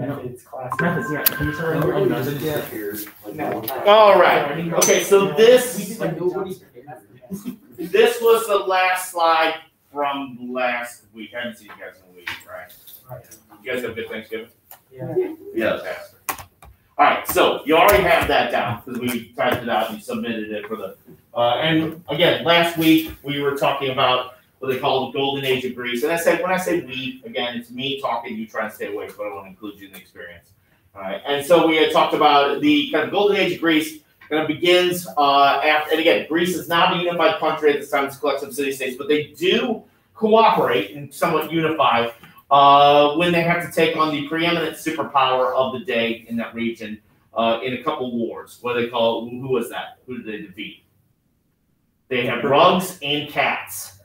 Methods class. Methods, yeah. Can you start Nobody writing does it yet. No. All right. Okay, so this was the last slide from last week. I haven't seen you guys in a week, right? You guys have a good Thanksgiving? Yeah. Yeah. All right, so you already have that down because we typed it out and you submitted it for the. And again, last week we were talking about what they call the golden age of Greece. And I said, when I say we, again, it's me talking, you trying to stay away, but I want to include you in the experience. All right, and so we had talked about the kind of golden age of Greece. Kind of begins after, and again, Greece is not a unified country at this time; it's a collection of city-states, but they do cooperate and somewhat unify when they have to take on the preeminent superpower of the day in that region in a couple wars. What do they call? Who was that? Who did they defeat? They have rugs and cats.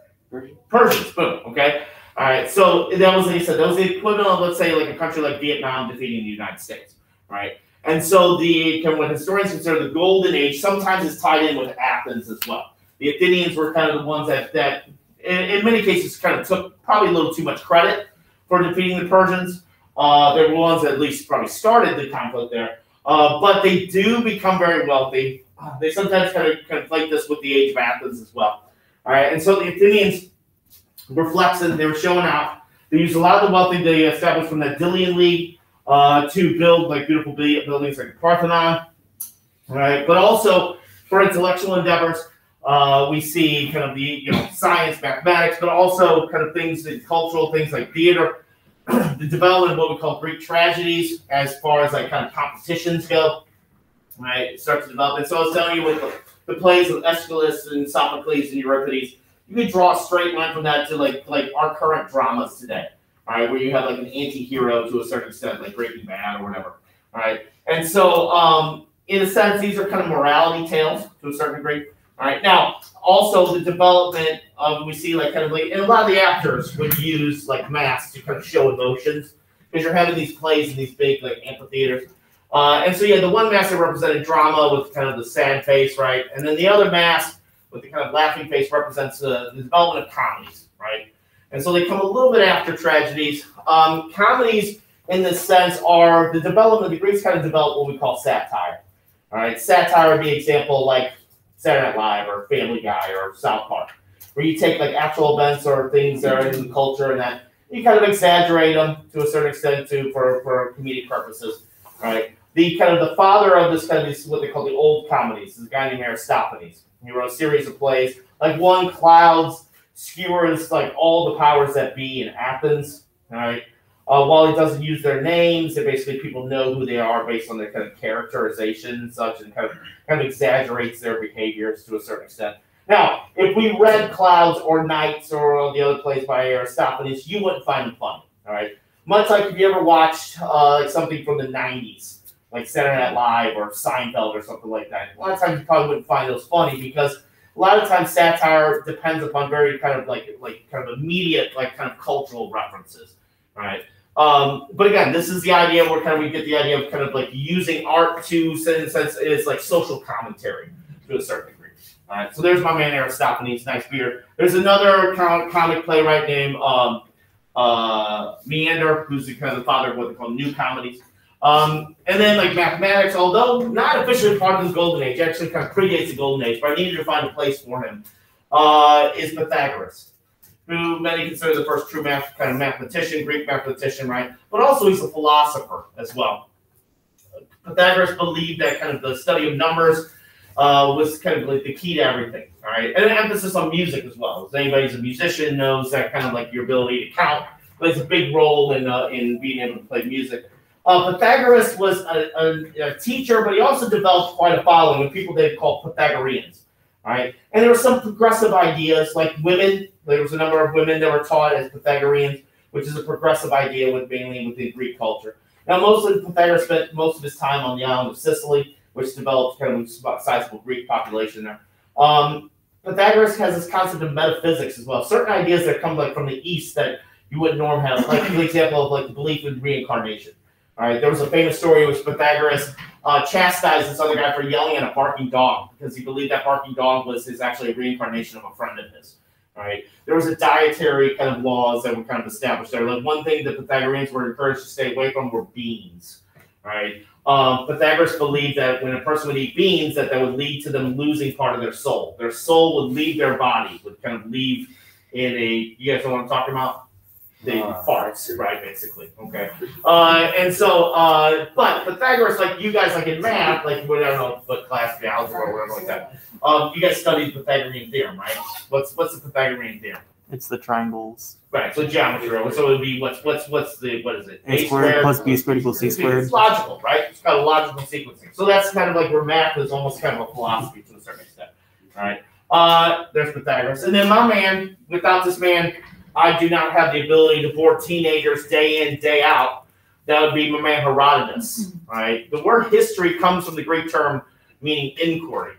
Persians. Boom. Okay. All right. So that was, like I said, that was the equivalent of, let's say, like a country like Vietnam defeating the United States. Right. And so the what historians consider the golden age sometimes is tied in with Athens as well. The Athenians were kind of the ones that in many cases kind of took probably a little too much credit for defeating the Persians. They were the ones that at least probably started the conflict there. But they do become very wealthy. They sometimes kind of conflate this with the age of Athens as well. All right, and so the Athenians were flexing. They were showing out. They used a lot of the wealth they established from that Delian League to build like beautiful buildings like the Parthenon. All right, but also for intellectual endeavors, we see kind of the science, mathematics, but also kind of things, cultural things like theater, the development of what we call Greek tragedies, as far as like kind of competitions go. Right, it starts to develop. And so I was telling you with the plays of Aeschylus and Sophocles and Euripides, you could draw a straight line from that to like our current dramas today. All right, where you have like an anti-hero to a certain extent, like Breaking Bad or whatever. All right, and so in a sense, these are kind of morality tales to a certain degree. All right, now also the development of, we see like kind of like, and a lot of the actors would use like masks to kind of show emotions because you're having these plays in these big like amphitheaters. And so yeah, the one mask that represented drama with kind of the sad face, right? And then the other mask with the kind of laughing face represents the development of comedies, right? And so they come a little bit after tragedies. Comedies, in this sense, are the development. The Greeks kind of developed what we call satire. All right, satire would be an example like Saturday Night Live or Family Guy or South Park, where you take like actual events or things that are in the culture and that you kind of exaggerate them to a certain extent for comedic purposes. All right. The kind of the father of this kind of is what they call the old comedies is a guy named Aristophanes. He wrote a series of plays. Like one, clouds skewers like all the powers that be in Athens. All right. While he doesn't use their names, they basically people know who they are based on their kind of characterization and such, and kind of exaggerates their behaviors to a certain extent. Now, if we read Clouds or Nights or all the other plays by Aristophanes, you wouldn't find them funny. All right. Much like if you ever watched like something from the 90s. Like Saturday Night Live or Seinfeld or something like that. A lot of times you probably wouldn't find those funny because a lot of times satire depends upon very kind of like kind of immediate like kind of cultural references, right? But again, this is the idea where kind of we get the idea of kind of like using art to, in a sense, is like social commentary to a certain degree. All right, so there's my man Aristophanes, nice beard. There's another comic playwright named Meander, who's the kind of the father of what they call new comedies. And then like mathematics, although not officially part of the golden age, actually kind of predates the golden age, but I needed to find a place for him, is Pythagoras, who many consider the first true kind of mathematician, Greek mathematician, right? But also he's a philosopher as well. Pythagoras believed that kind of the study of numbers was kind of like the key to everything, all right? And an emphasis on music as well. As anybody who's a musician knows that kind of like your ability to count plays a big role in being able to play music. Pythagoras was a teacher, but he also developed quite a following of people they called Pythagoreans. All right, and there were some progressive ideas like women. There was a number of women that were taught as Pythagoreans, which is a progressive idea mainly within Greek culture. Now, mostly Pythagoras spent most of his time on the island of Sicily, which developed kind of a sizable Greek population there. Pythagoras has this concept of metaphysics as well. Certain ideas that come like from the East that you wouldn't normally have, like the example of like the belief in reincarnation. All right, there was a famous story in which Pythagoras chastised this other guy for yelling at a barking dog because he believed that barking dog was actually a reincarnation of a friend of his. Right? There was a dietary kind of laws that were kind of established there. Like one thing the Pythagoreans were encouraged to stay away from were beans. Right? Pythagoras believed that when a person would eat beans, that would lead to them losing part of their soul. Their soul would leave their body, would kind of leave in a. You guys know what I'm talking about? The farts, right? Basically, okay. And so, but Pythagoras, like you guys, like in math, like I don't know what class, algebra or whatever like that. You guys studied the Pythagorean theorem, right? What's the Pythagorean theorem? It's the triangles. Right. So geometry. So it would be what is it? A squared plus b squared equals c squared. It's logical, right? It's got a logical sequencing. So that's kind of like where math is almost kind of a philosophy to a certain extent, right? There's Pythagoras, and then my man. Without this man, I do not have the ability to bore teenagers day in, day out. That would be my man Herodotus, right? The word history comes from the Greek term meaning inquiry,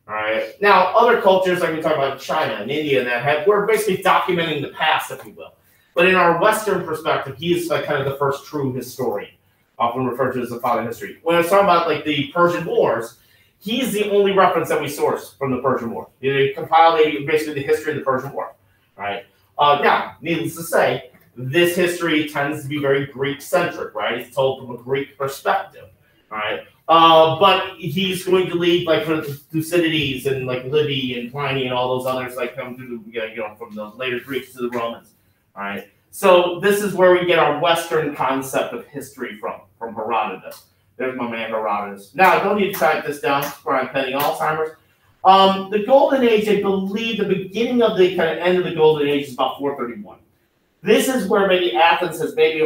right? Now, other cultures, like we talk about China and India, and we're basically documenting the past, if you will. But in our Western perspective, he is like kind of the first true historian, often referred to as the father of history. When I was talking about like the Persian Wars, he's the only reference that we source from the Persian War. He compiled basically the history of the Persian War, right? Now, needless to say, this history tends to be very Greek-centric, right? It's told from a Greek perspective, right? But he's going to lead like for Thucydides and like Livy and Pliny and all those others like come through, from the later Greeks to the Romans, right? So this is where we get our Western concept of history from Herodotus. There's my man Herodotus. Now, I don't need to type this down where I'm penning Alzheimer's. The Golden Age, I believe the beginning of the kind of end of the Golden Age is about 431. This is where maybe Athens has maybe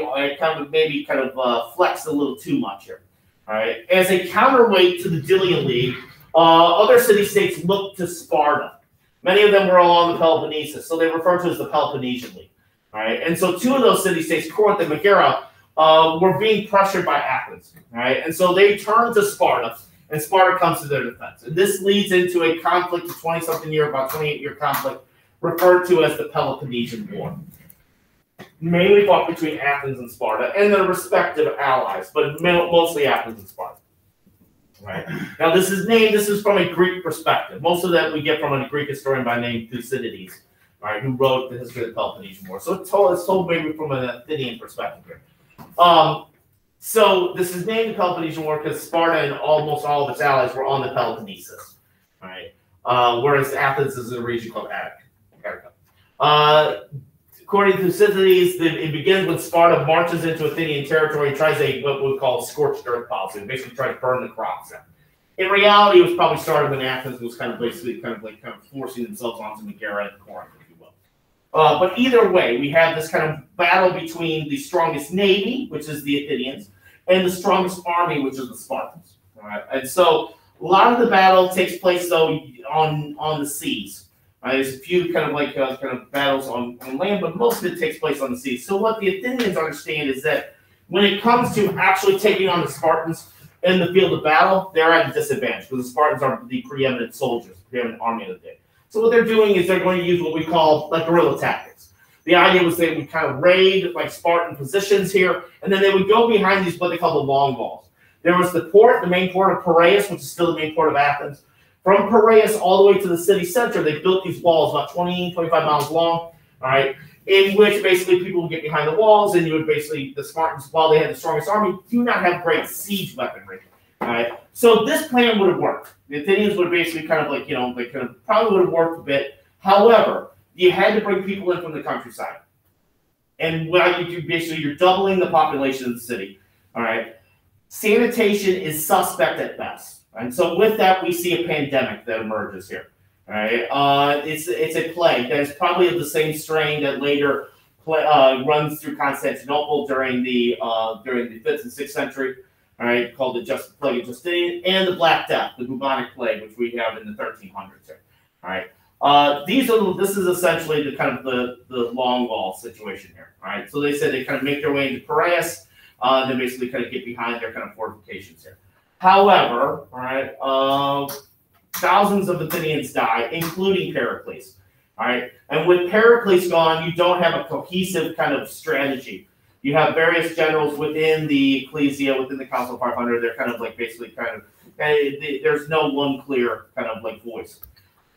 flexed a little too much here. All right. As a counterweight to the Delian League, other city-states looked to Sparta. Many of them were along the Peloponnesus, so they refer to as the Peloponnesian League. All right. And so two of those city-states, Corinth and Megara, were being pressured by Athens. All right. And so they turned to Sparta. And Sparta comes to their defense. And this leads into a conflict, a 20-something year, about 28-year conflict, referred to as the Peloponnesian War. Mainly fought between Athens and Sparta and their respective allies, but mostly Athens and Sparta. Right. Now, this is from a Greek perspective. Most of that we get from a Greek historian by name Thucydides, right, who wrote the history of the Peloponnesian War. So it's told maybe from an Athenian perspective here. So this is named the Peloponnesian War because Sparta and almost all of its allies were on the Peloponnesus, right? Whereas Athens is a region called Attica. According to Thucydides, it begins when Sparta marches into Athenian territory and tries what we call scorched earth policy, basically tries to burn the crops out. In reality, it was probably started when Athens was kind of forcing themselves onto Megara and Corinth, if you will. But either way, we have this kind of battle between the strongest navy, which is the Athenians, and the strongest army, which is the Spartans. All right? And so a lot of the battle takes place, though, on the seas. Right? There's a few kind of battles on land, but most of it takes place on the seas. So what the Athenians understand is that when it comes to actually taking on the Spartans in the field of battle, they're at a disadvantage because the Spartans are the preeminent soldiers, the preeminent army of the day. So what they're doing is they're going to use what we call like guerrilla tactics. The idea was they would kind of raid like Spartan positions here, and then they would go behind these what they call the long walls. There was the main port of Piraeus, which is still the main port of Athens. From Piraeus all the way to the city center, they built these walls about 20, 25 miles long, all right, in which basically people would get behind the walls, and you would basically, the Spartans, while they had the strongest army, do not have great siege weaponry. All right, so this plan would have worked. The Athenians would basically probably would have worked a bit. However, you had to bring people in from the countryside. And you're doubling the population of the city. All right. Sanitation is suspect at best. And so with that, we see a pandemic that emerges here. All right. It's a plague that is probably of the same strain that later runs through Constantinople during the 5th and 6th century. All right, called the Plague of Justinian, and the Black Death, the bubonic plague, which we have in the 1300s here. All right, this is essentially the kind of the long wall situation here. All right, so they said they kind of make their way into Piraeus, then basically kind of get behind their kind of fortifications here. However, all right, thousands of Athenians die, including Pericles. All right, and with Pericles gone, you don't have a cohesive kind of strategy. You have various generals within the ecclesia, within the Council of 500. They're kind of like basically there's no one clear kind of like voice.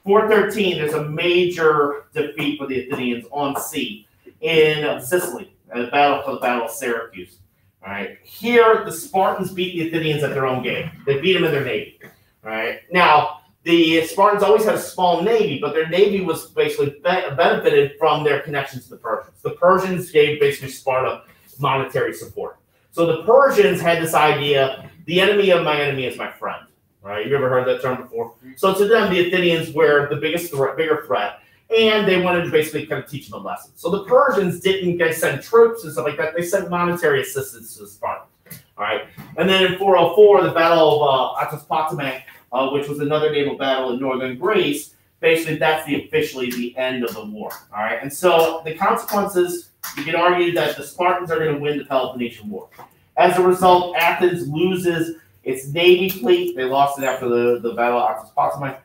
413, there's a major defeat for the Athenians on sea in Sicily, at the Battle of Syracuse. All right. Here, the Spartans beat the Athenians at their own game. They beat them in their navy. All right. Now, the Spartans always had a small navy, but their navy was basically benefited from their connections to the Persians. The Persians gave basically Sparta monetary support. So the Persians had this idea, the enemy of my enemy is my friend. Right? You ever heard that term before? So to them, the Athenians were the bigger threat, and they wanted to basically kind of teach them a lesson. So the Persians didn't send troops and stuff like that. They sent monetary assistance to the Spartans. All right. And then in 404, the Battle of Athos-Potamic, which was another naval battle in northern Greece, basically that's officially the end of the war. All right. And so the consequences, you can argue that the Spartans are going to win the Peloponnesian War. As a result, Athens loses its navy fleet. They lost it after the Battle of Athos-Potamic.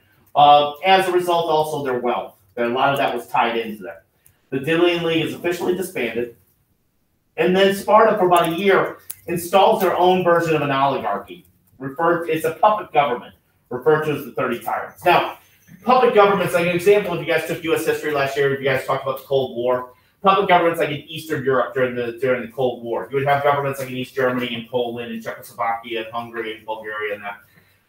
As a result, also their wealth. A lot of that was tied into that. The Delian League is officially disbanded. And then Sparta, for about a year, installs their own version of an oligarchy. It's a puppet government, referred to as the 30 Tyrants. Now, puppet governments, like an example, if you guys took U.S. history last year, if you guys talked about the Cold War, puppet governments like in Eastern Europe during the Cold War. You would have governments like in East Germany and Poland and Czechoslovakia and Hungary and Bulgaria and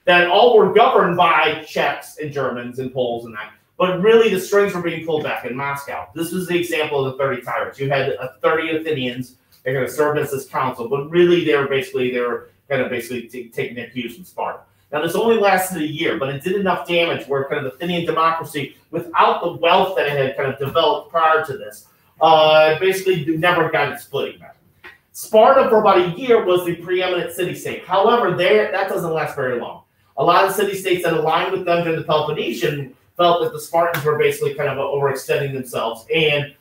that all were governed by Czechs and Germans and Poles and that. But really, the strings were being pulled back in Moscow. This was the example of the 30 Tyrants. You had 30 Athenians. They're going to serve as this council, but really, they were kind of taking their cues from Sparta. Now, this only lasted a year, but it did enough damage where kind of the Athenian democracy, without the wealth that it had kind of developed prior to this, basically never got its footing back. Sparta, for about a year, was the preeminent city-state. However, that doesn't last very long. A lot of city-states that aligned with them during the Peloponnesian felt that the Spartans were basically kind of overextending themselves, and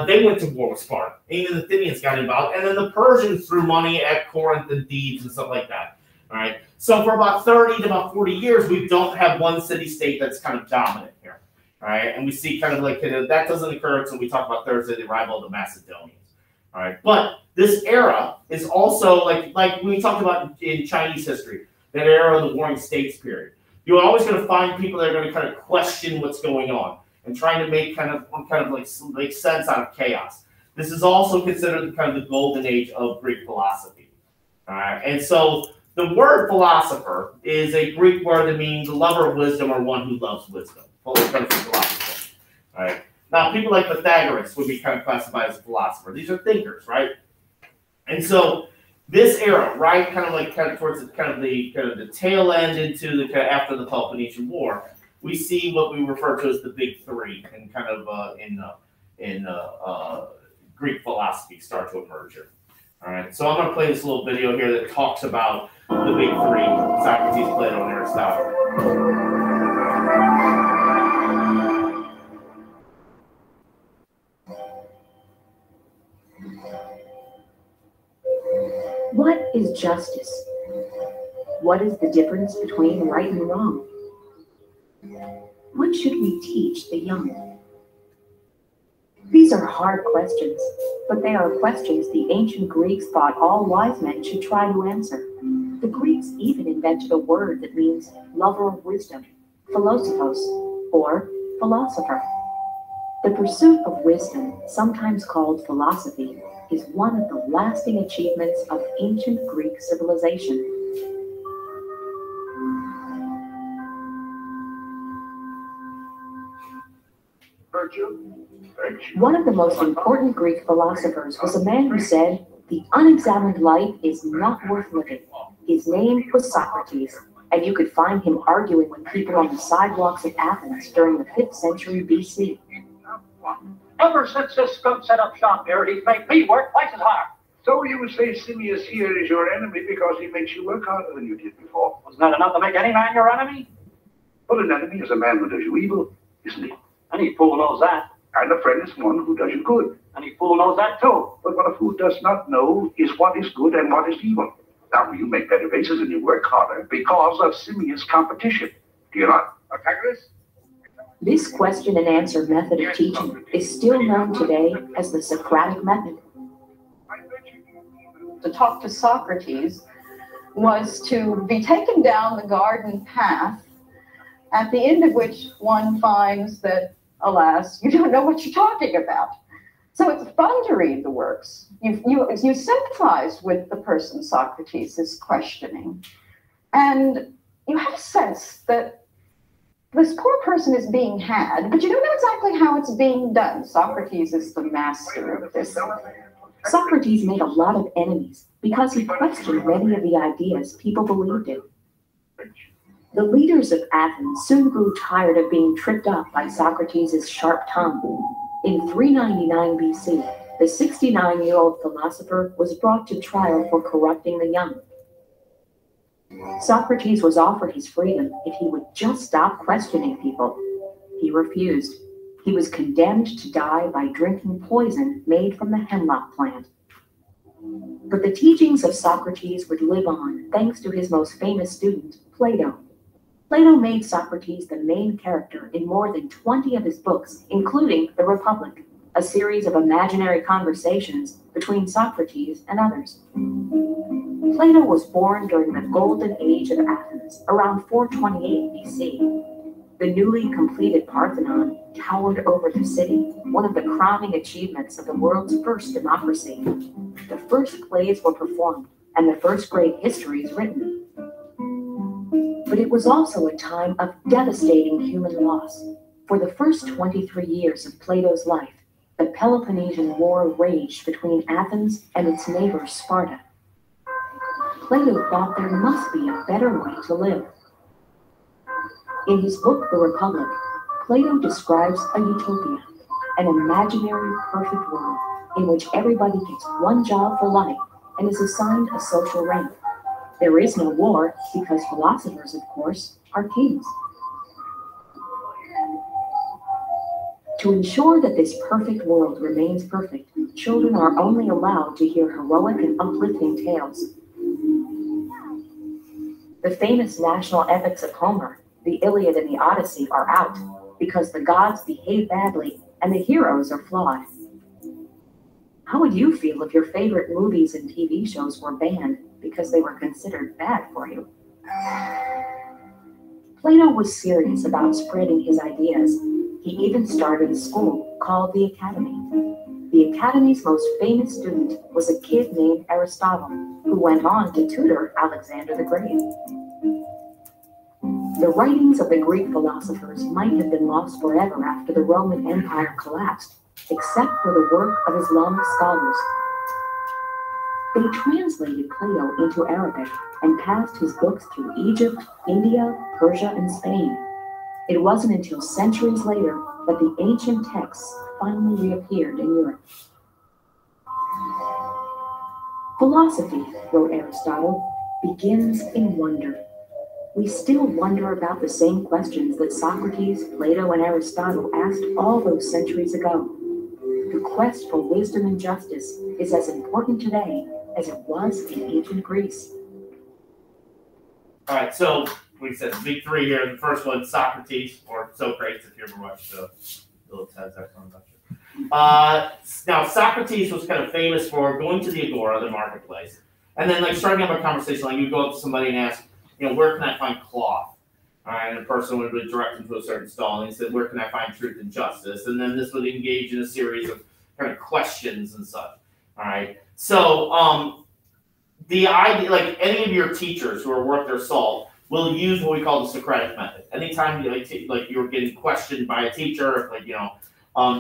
they went to war with Sparta. Even the Athenians got involved, and then the Persians threw money at Corinth and Thebes and stuff like that. All right. So for about 30 to about 40 years, we don't have one city-state that's kind of dominant here. All right. And we see kind of that doesn't occur until we talk about Thursday, the arrival of the Macedonians. All right. But this era is also like we talked about in Chinese history, that era of the Warring States period. You're always going to find people that are going to kind of question what's going on and trying to make kind of like sense out of chaos. This is also considered kind of the golden age of Greek philosophy. All right. And so the word philosopher is a Greek word that means the lover of wisdom or one who loves wisdom. Philosopher. All right. Now, people like Pythagoras would be kind of classified as a philosopher. These are thinkers, right? And so this era, right, kind of towards the tail end into the after the Peloponnesian War, we see what we refer to as the big three, and kind of in Greek philosophy start to emerge here. All right, so I'm going to play this little video here that talks about the big three: Socrates, Plato, and Aristotle. What is justice? What is the difference between right and wrong? What should we teach the young? These are hard questions, but they are questions the ancient Greeks thought all wise men should try to answer. The Greeks even invented a word that means lover of wisdom, philosophos, or philosopher. The pursuit of wisdom, sometimes called philosophy, is one of the lasting achievements of ancient Greek civilization. One of the most important Greek philosophers was a man who said, "The unexamined life is not worth living." His name was Socrates, and you could find him arguing with people on the sidewalks of Athens during the 5th century BC. Ever since this skunk set up shop here, he's made me work twice as hard. So you would say Simmias here is your enemy because he makes you work harder than you did before? Wasn't that enough to make any man your enemy? Well, an enemy is a man who does you evil, isn't he? Any fool knows that. And a friend is one who does you good. Any fool knows that too. But what a fool does not know is what is good and what is evil. Now, you make better races and you work harder because of Simmias competition. Do you not, Pythagoras? This question and answer method of teaching is still known today as the Socratic method. To talk to Socrates was to be taken down the garden path at the end of which one finds that, alas, you don't know what you're talking about. So it's fun to read the works. You sympathize with the person Socrates is questioning. And you have a sense that this poor person is being had, but you don't know exactly how it's being done. Socrates is the master of this. Socrates made a lot of enemies because he questioned many of the ideas people believed in. The leaders of Athens soon grew tired of being tripped up by Socrates' sharp tongue. In 399 BC, the 69-year-old philosopher was brought to trial for corrupting the young. Socrates was offered his freedom if he would just stop questioning people. He refused. He was condemned to die by drinking poison made from the hemlock plant. But the teachings of Socrates would live on thanks to his most famous student, Plato. Plato made Socrates the main character in more than 20 of his books, including The Republic, a series of imaginary conversations between Socrates and others. Plato was born during the Golden Age of Athens, around 428 BC. The newly completed Parthenon towered over the city, one of the crowning achievements of the world's first democracy. The first plays were performed, and the first great histories written. But it was also a time of devastating human loss. For the first 23 years of Plato's life, the Peloponnesian War raged between Athens and its neighbor Sparta. Plato thought there must be a better way to live. In his book, The Republic, Plato describes a utopia, an imaginary perfect world in which everybody gets one job for life and is assigned a social rank. There is no war because philosophers, of course, are kings. To ensure that this perfect world remains perfect, children are only allowed to hear heroic and uplifting tales. The famous national epics of Homer, the Iliad and the Odyssey, are out because the gods behave badly and the heroes are flawed. How would you feel if your favorite movies and TV shows were banned because they were considered bad for you? Plato was serious about spreading his ideas. He even started a school called the Academy. The Academy's most famous student was a kid named Aristotle, who went on to tutor Alexander the Great. The writings of the Greek philosophers might have been lost forever after the Roman Empire collapsed, except for the work of Islamic scholars. They translated Plato into Arabic and passed his books through Egypt, India, Persia, and Spain. It wasn't until centuries later that the ancient texts finally reappeared in Europe. Philosophy, wrote Aristotle, begins in wonder. We still wonder about the same questions that Socrates, Plato, and Aristotle asked all those centuries ago. The quest for wisdom and justice is as important today as it was in ancient Greece. All right, so we said the big three here. The first one, Socrates, or Socrates, if you ever watched the little TED Talk on that. Now, Socrates was kind of famous for going to the agora, the marketplace, and then like starting up a conversation. Like you go up to somebody and ask, where can I find cloth? All right, and a person would direct them to a certain stall, and he said, where can I find truth and justice? And then this would engage in a series of kind of questions and such. All right, so the idea, like any of your teachers who are worth their salt, will use what we call the Socratic method. Anytime you're getting questioned by a teacher,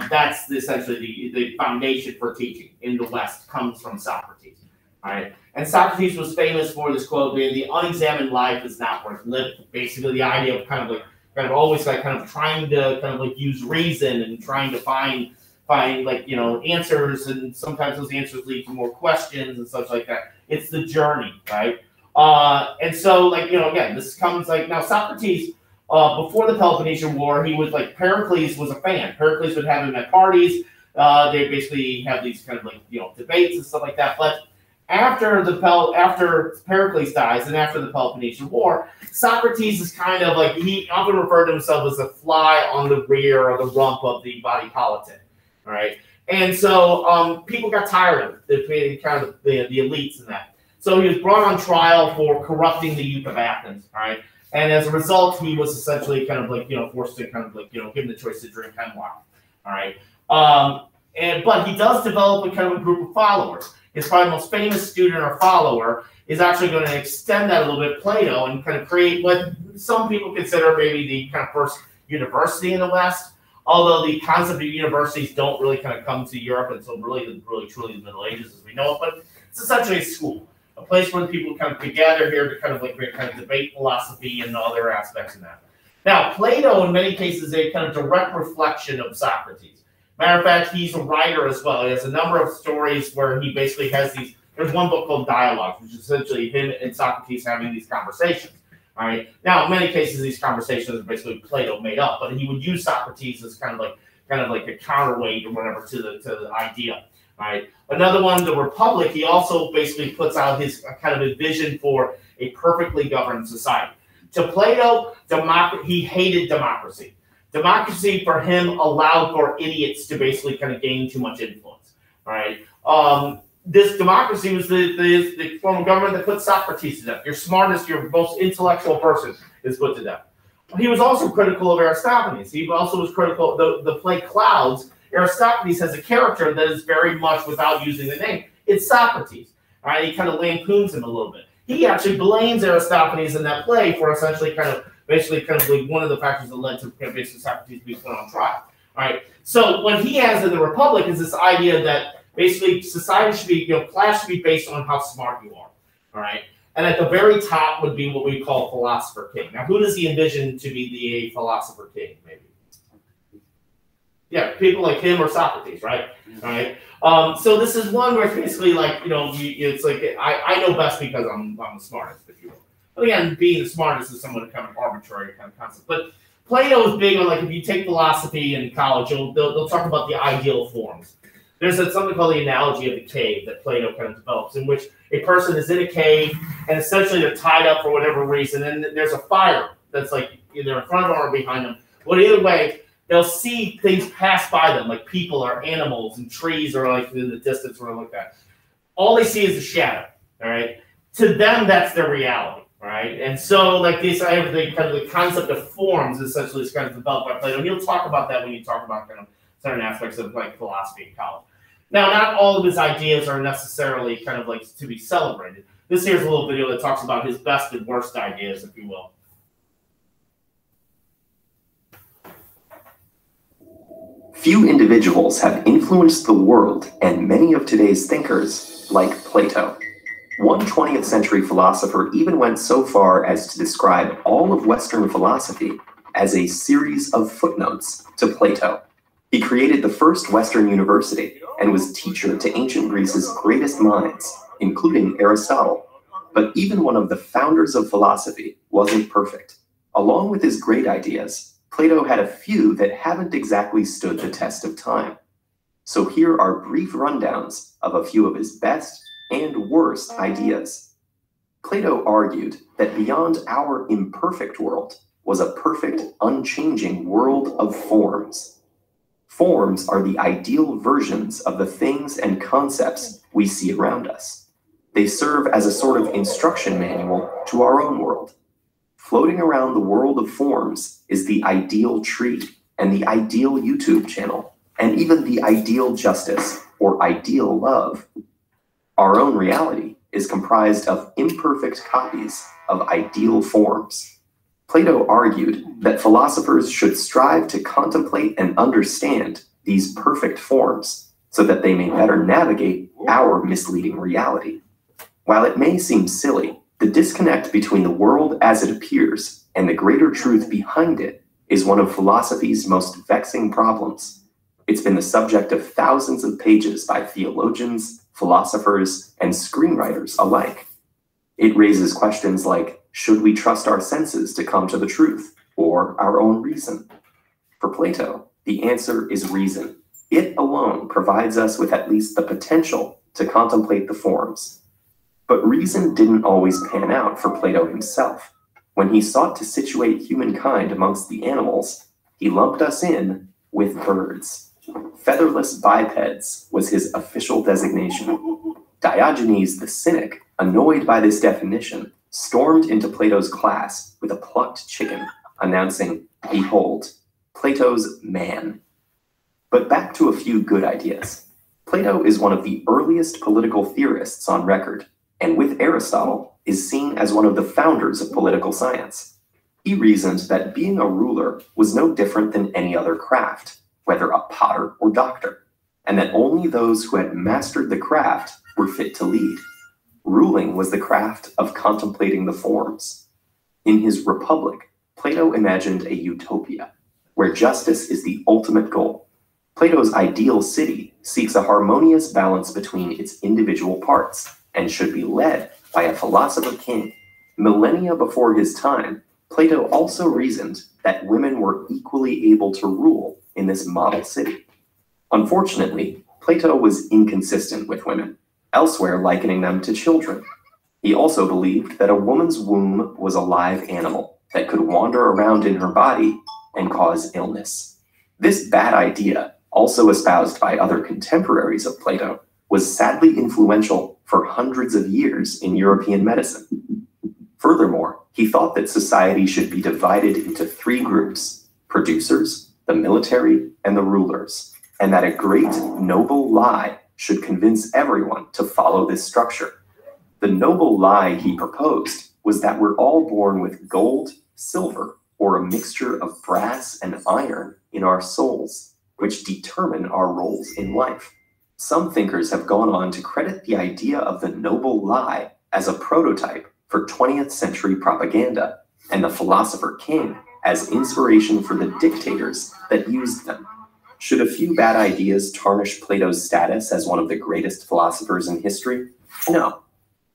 that's essentially the foundation for teaching in the West comes from Socrates. All right, and Socrates was famous for this quote: "The unexamined life is not worth living." Basically, the idea of kind of always trying to use reason and trying to find answers, and sometimes those answers lead to more questions and such like that. It's the journey, right? And so, again, this comes now Socrates, before the Peloponnesian War, he was Pericles was a fan. Pericles would have him at parties. They basically have these kind of debates and stuff like that. But after Pericles dies and after the Peloponnesian War, Socrates is kind of he often referred to himself as a fly on the rear or the rump of the body politic. All right, and so people got tired of it, the elites and that. So he was brought on trial for corrupting the youth of Athens. All right, And as a result, he was essentially kind of like, forced to kind of like, given the choice to drink hemlock. All right. But he does develop a kind of a group of followers. His probably most famous student or follower is actually going to extend that a little bit, Plato, and kind of create what some people consider maybe the kind of first university in the West. Although the concept of universities don't really kind of come to Europe until really truly the Middle Ages as we know it, but it's essentially a school, a place where people kind of gather here to kind of like kind of debate philosophy and other aspects of that. Now, Plato, in many cases, is a kind of direct reflection of Socrates. Matter of fact, he's a writer as well. He has a number of stories where he basically has these. There's one book called Dialogues, which is essentially him and Socrates having these conversations. All right. Now, in many cases, these conversations are basically Plato made up, but he would use Socrates as kind of like a counterweight or whatever to the idea. All right. Another one, the Republic. He also basically puts out his kind of a vision for a perfectly governed society. To Plato, he hated democracy. Democracy for him allowed for idiots to basically kind of gain too much influence. All right. This democracy was the form of government that put Socrates to death. Your smartest, your most intellectual person is put to death. He was also critical of Aristophanes. He also was critical of the play Clouds. Aristophanes has a character that is very much, without using the name, it's Socrates. All right, he kind of lampoons him a little bit. He actually blames Aristophanes in that play for essentially basically like one of the factors that led to basically Socrates being put on trial. All right, so what he has in the Republic is this idea that basically, society should be, class should be based on how smart you are, all right? And at the very top would be what we call philosopher king. Now, who does he envision to be the philosopher king, maybe? Yeah, people like him or Socrates, right? All right. So this is one where it's basically like, it's like, I know best because I'm the smartest, if you will. But again, being the smartest is somewhat kind of arbitrary kind of concept. But Plato is big on, like, if you take philosophy in college, they'll talk about the ideal forms. There's something called the analogy of the cave that Plato kind of develops, in which a person is in a cave and essentially they're tied up for whatever reason, and there's a fire that's like either in front of them or behind them. But either way, they'll see things pass by them, like people or animals and trees or like in the distance or like that. All they see is a shadow. All right. To them, that's their reality. Right. And so like this, I have the concept of forms essentially is kind of developed by Plato. And he'll talk about that when you talk about kind of certain aspects of like philosophy in college. Now, not all of his ideas are necessarily kind of like to be celebrated. This here's a little video that talks about his best and worst ideas, if you will. Few individuals have influenced the world, and many of today's thinkers, like Plato. One 20th century philosopher even went so far as to describe all of Western philosophy as a series of footnotes to Plato. He created the first Western university and was teacher to ancient Greece's greatest minds, including Aristotle. But even one of the founders of philosophy wasn't perfect. Along with his great ideas, Plato had a few that haven't exactly stood the test of time. So here are brief rundowns of a few of his best and worst ideas. Plato argued that beyond our imperfect world was a perfect, unchanging world of forms. Forms are the ideal versions of the things and concepts we see around us. They serve as a sort of instruction manual to our own world. Floating around the world of forms is the ideal tree and the ideal YouTube channel, and even the ideal justice or ideal love. Our own reality is comprised of imperfect copies of ideal forms. Plato argued that philosophers should strive to contemplate and understand these perfect forms so that they may better navigate our misleading reality. While it may seem silly, the disconnect between the world as it appears and the greater truth behind it is one of philosophy's most vexing problems. It's been the subject of thousands of pages by theologians, philosophers, and screenwriters alike. It raises questions like, should we trust our senses to come to the truth, or our own reason? For Plato, the answer is reason. It alone provides us with at least the potential to contemplate the forms. But reason didn't always pan out for Plato himself. When he sought to situate humankind amongst the animals, he lumped us in with birds. Featherless bipeds was his official designation. Diogenes the Cynic, annoyed by this definition, stormed into Plato's class with a plucked chicken, announcing, "Behold, Plato's man." But back to a few good ideas. Plato is one of the earliest political theorists on record, and with Aristotle, is seen as one of the founders of political science. He reasoned that being a ruler was no different than any other craft, whether a potter or doctor, and that only those who had mastered the craft were fit to lead. Ruling was the craft of contemplating the forms. In his Republic, Plato imagined a utopia, where justice is the ultimate goal. Plato's ideal city seeks a harmonious balance between its individual parts, and should be led by a philosopher king. Millennia before his time, Plato also reasoned that women were equally able to rule in this model city. Unfortunately, Plato was inconsistent with women, elsewhere likening them to children. He also believed that a woman's womb was a live animal that could wander around in her body and cause illness. This bad idea, also espoused by other contemporaries of Plato, was sadly influential for hundreds of years in European medicine. Furthermore, he thought that society should be divided into three groups: producers, the military, and the rulers, and that a great noble lie should convince everyone to follow this structure. The noble lie he proposed was that we're all born with gold, silver, or a mixture of brass and iron in our souls, which determine our roles in life. Some thinkers have gone on to credit the idea of the noble lie as a prototype for 20th century propaganda, and the philosopher king as inspiration for the dictators that used them. Should a few bad ideas tarnish Plato's status as one of the greatest philosophers in history? No.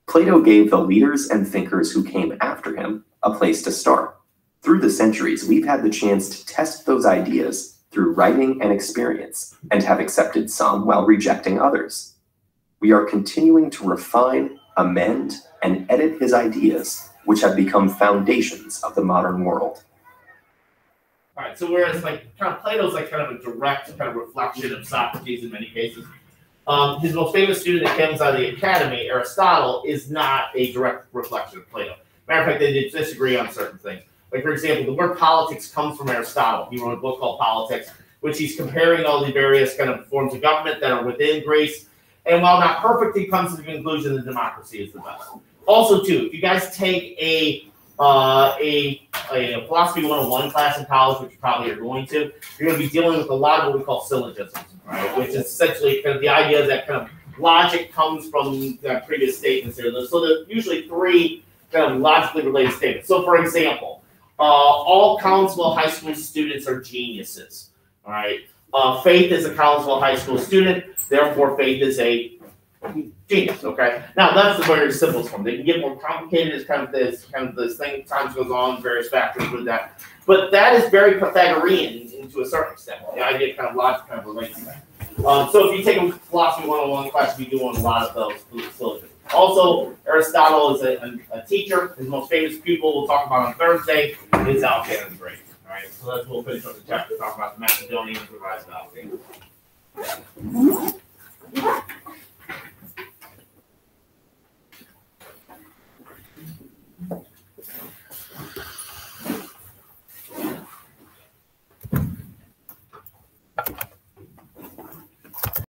Plato gave the leaders and thinkers who came after him a place to start. Through the centuries, we've had the chance to test those ideas through writing and experience, and have accepted some while rejecting others. We are continuing to refine, amend, and edit his ideas, which have become foundations of the modern world. All right, so whereas like kind of Plato's like kind of a direct kind of reflection of Socrates in many cases, his most famous student that comes out of the academy, Aristotle, is not a direct reflection of Plato. Matter of fact, they did disagree on certain things. Like, for example, the word politics comes from Aristotle. He wrote a book called Politics, which he's comparing all the various kind of forms of government that are within Greece. And while not perfect, he comes to the conclusion that democracy is the best. Also, too, if you guys take a philosophy 101 class in college, which you probably are going to, you're going to be dealing with a lot of what we call syllogisms, right? Which is essentially kind of the idea that kind of logic comes from previous statements here. So there's usually three kind of logically related statements. So, for example, all Collinsville High School students are geniuses. All right. Faith is a Collinsville High School student, therefore Faith is a genius. Okay. Now that's the very simplest form. They can get more complicated as kind of this thing. Time goes on, various factors with that. But that is very Pythagorean to a certain extent. The idea kind of logic kind of relates to that. So if you take a philosophy 101 class, you'll be doing a lot of those syllogisms. Also, Aristotle is a teacher. His most famous pupil we'll talk about on Thursday is Alexander the Great. All right, so we'll finish up the chapter talking about the Macedonians, the rise of Alexander.